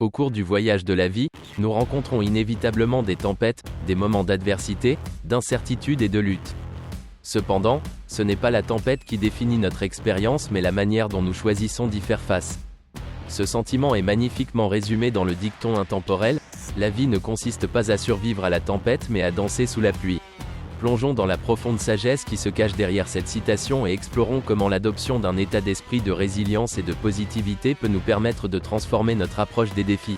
Au cours du voyage de la vie, nous rencontrons inévitablement des tempêtes, des moments d'adversité, d'incertitude et de lutte. Cependant, ce n'est pas la tempête qui définit notre expérience mais la manière dont nous choisissons d'y faire face. Ce sentiment est magnifiquement résumé dans le dicton intemporel, la vie ne consiste pas à survivre à la tempête mais à danser sous la pluie. Plongeons dans la profonde sagesse qui se cache derrière cette citation et explorons comment l'adoption d'un état d'esprit de résilience et de positivité peut nous permettre de transformer notre approche des défis.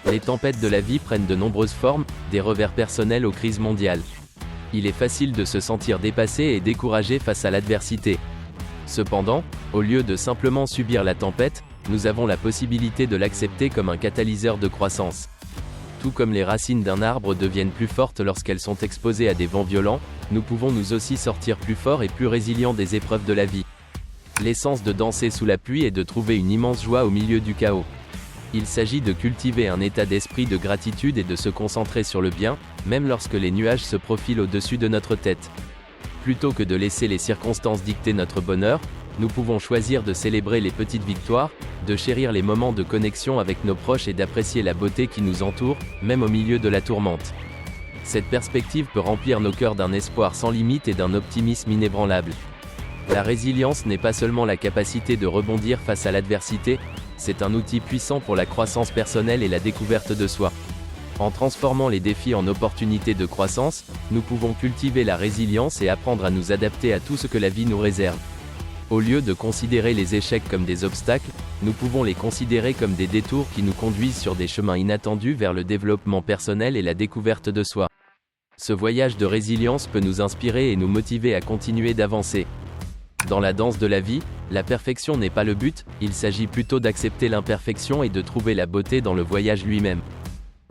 Les tempêtes de la vie prennent de nombreuses formes, des revers personnels aux crises mondiales. Il est facile de se sentir dépassé et découragé face à l'adversité. Cependant, au lieu de simplement subir la tempête, nous avons la possibilité de l'accepter comme un catalyseur de croissance. Tout comme les racines d'un arbre deviennent plus fortes lorsqu'elles sont exposées à des vents violents, nous pouvons nous aussi sortir plus forts et plus résilients des épreuves de la vie. L'essence de danser sous la pluie est de trouver une immense joie au milieu du chaos. Il s'agit de cultiver un état d'esprit de gratitude et de se concentrer sur le bien, même lorsque les nuages se profilent au-dessus de notre tête. Plutôt que de laisser les circonstances dicter notre bonheur, nous pouvons choisir de célébrer les petites victoires, de chérir les moments de connexion avec nos proches et d'apprécier la beauté qui nous entoure, même au milieu de la tourmente. Cette perspective peut remplir nos cœurs d'un espoir sans limite et d'un optimisme inébranlable. La résilience n'est pas seulement la capacité de rebondir face à l'adversité, c'est un outil puissant pour la croissance personnelle et la découverte de soi. En transformant les défis en opportunités de croissance, nous pouvons cultiver la résilience et apprendre à nous adapter à tout ce que la vie nous réserve. Au lieu de considérer les échecs comme des obstacles, nous pouvons les considérer comme des détours qui nous conduisent sur des chemins inattendus vers le développement personnel et la découverte de soi. Ce voyage de résilience peut nous inspirer et nous motiver à continuer d'avancer. Dans la danse de la vie, la perfection n'est pas le but, il s'agit plutôt d'accepter l'imperfection et de trouver la beauté dans le voyage lui-même.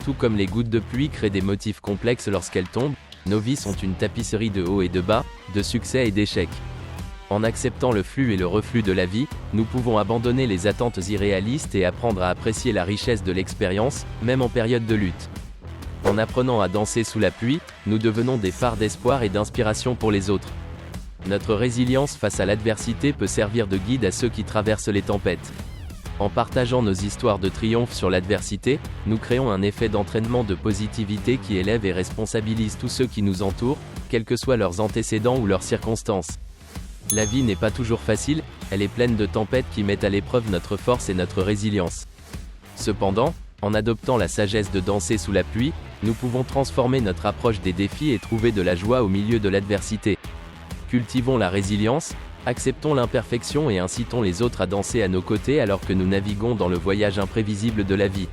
Tout comme les gouttes de pluie créent des motifs complexes lorsqu'elles tombent, nos vies sont une tapisserie de hauts et de bas, de succès et d'échecs. En acceptant le flux et le reflux de la vie, nous pouvons abandonner les attentes irréalistes et apprendre à apprécier la richesse de l'expérience, même en période de lutte. En apprenant à danser sous la pluie, nous devenons des phares d'espoir et d'inspiration pour les autres. Notre résilience face à l'adversité peut servir de guide à ceux qui traversent les tempêtes. En partageant nos histoires de triomphe sur l'adversité, nous créons un effet d'entraînement de positivité qui élève et responsabilise tous ceux qui nous entourent, quels que soient leurs antécédents ou leurs circonstances. La vie n'est pas toujours facile, elle est pleine de tempêtes qui mettent à l'épreuve notre force et notre résilience. Cependant, en adoptant la sagesse de danser sous la pluie, nous pouvons transformer notre approche des défis et trouver de la joie au milieu de l'adversité. Cultivons la résilience, acceptons l'imperfection et incitons les autres à danser à nos côtés alors que nous naviguons dans le voyage imprévisible de la vie.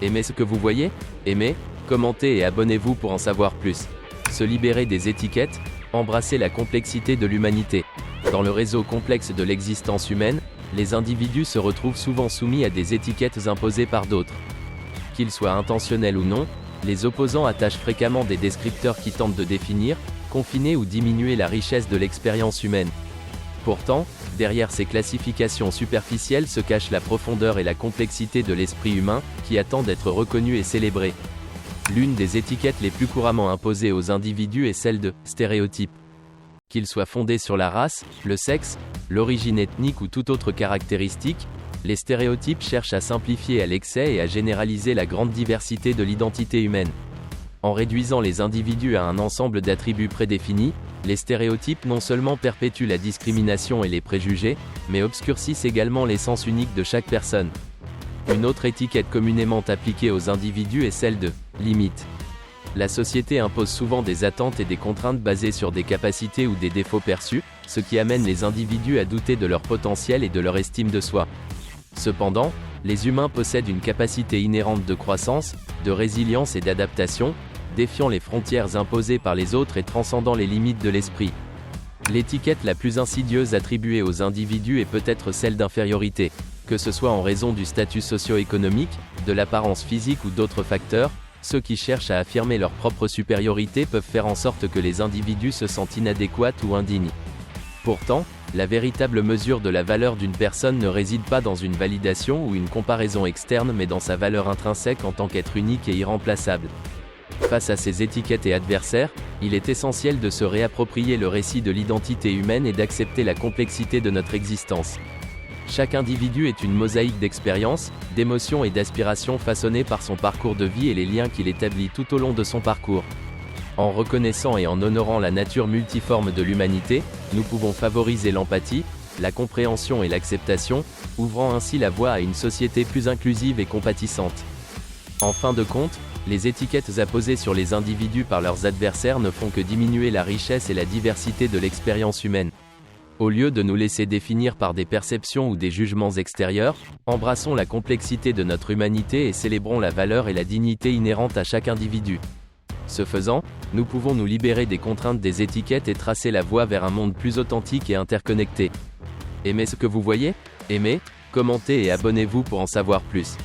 Aimez ce que vous voyez ? Aimez, commentez et abonnez-vous pour en savoir plus. Se libérer des étiquettes, embrasser la complexité de l'humanité. Dans le réseau complexe de l'existence humaine, les individus se retrouvent souvent soumis à des étiquettes imposées par d'autres. Qu'ils soient intentionnels ou non, les opposants attachent fréquemment des descripteurs qui tentent de définir, confiner ou diminuer la richesse de l'expérience humaine. Pourtant, derrière ces classifications superficielles se cache la profondeur et la complexité de l'esprit humain, qui attend d'être reconnu et célébré. L'une des étiquettes les plus couramment imposées aux individus est celle de « stéréotype ». Qu'ils soient fondés sur la race, le sexe, l'origine ethnique ou toute autre caractéristique, les stéréotypes cherchent à simplifier à l'excès et à généraliser la grande diversité de l'identité humaine. En réduisant les individus à un ensemble d'attributs prédéfinis, les stéréotypes non seulement perpétuent la discrimination et les préjugés, mais obscurcissent également l'essence unique de chaque personne. Une autre étiquette communément appliquée aux individus est celle de « limite ». La société impose souvent des attentes et des contraintes basées sur des capacités ou des défauts perçus, ce qui amène les individus à douter de leur potentiel et de leur estime de soi. Cependant, les humains possèdent une capacité inhérente de croissance, de résilience et d'adaptation, défiant les frontières imposées par les autres et transcendant les limites de l'esprit. L'étiquette la plus insidieuse attribuée aux individus est peut-être celle d'infériorité. Que ce soit en raison du statut socio-économique, de l'apparence physique ou d'autres facteurs, ceux qui cherchent à affirmer leur propre supériorité peuvent faire en sorte que les individus se sentent inadéquats ou indignes. Pourtant, la véritable mesure de la valeur d'une personne ne réside pas dans une validation ou une comparaison externe mais dans sa valeur intrinsèque en tant qu'être unique et irremplaçable. Face à ces étiquettes et adversaires, il est essentiel de se réapproprier le récit de l'identité humaine et d'accepter la complexité de notre existence. Chaque individu est une mosaïque d'expériences, d'émotions et d'aspirations façonnées par son parcours de vie et les liens qu'il établit tout au long de son parcours. En reconnaissant et en honorant la nature multiforme de l'humanité, nous pouvons favoriser l'empathie, la compréhension et l'acceptation, ouvrant ainsi la voie à une société plus inclusive et compatissante. En fin de compte, les étiquettes apposées sur les individus par leurs adversaires ne font que diminuer la richesse et la diversité de l'expérience humaine. Au lieu de nous laisser définir par des perceptions ou des jugements extérieurs, embrassons la complexité de notre humanité et célébrons la valeur et la dignité inhérentes à chaque individu. Ce faisant, nous pouvons nous libérer des contraintes des étiquettes et tracer la voie vers un monde plus authentique et interconnecté. Aimez ce que vous voyez ? Aimez, commentez et abonnez-vous pour en savoir plus.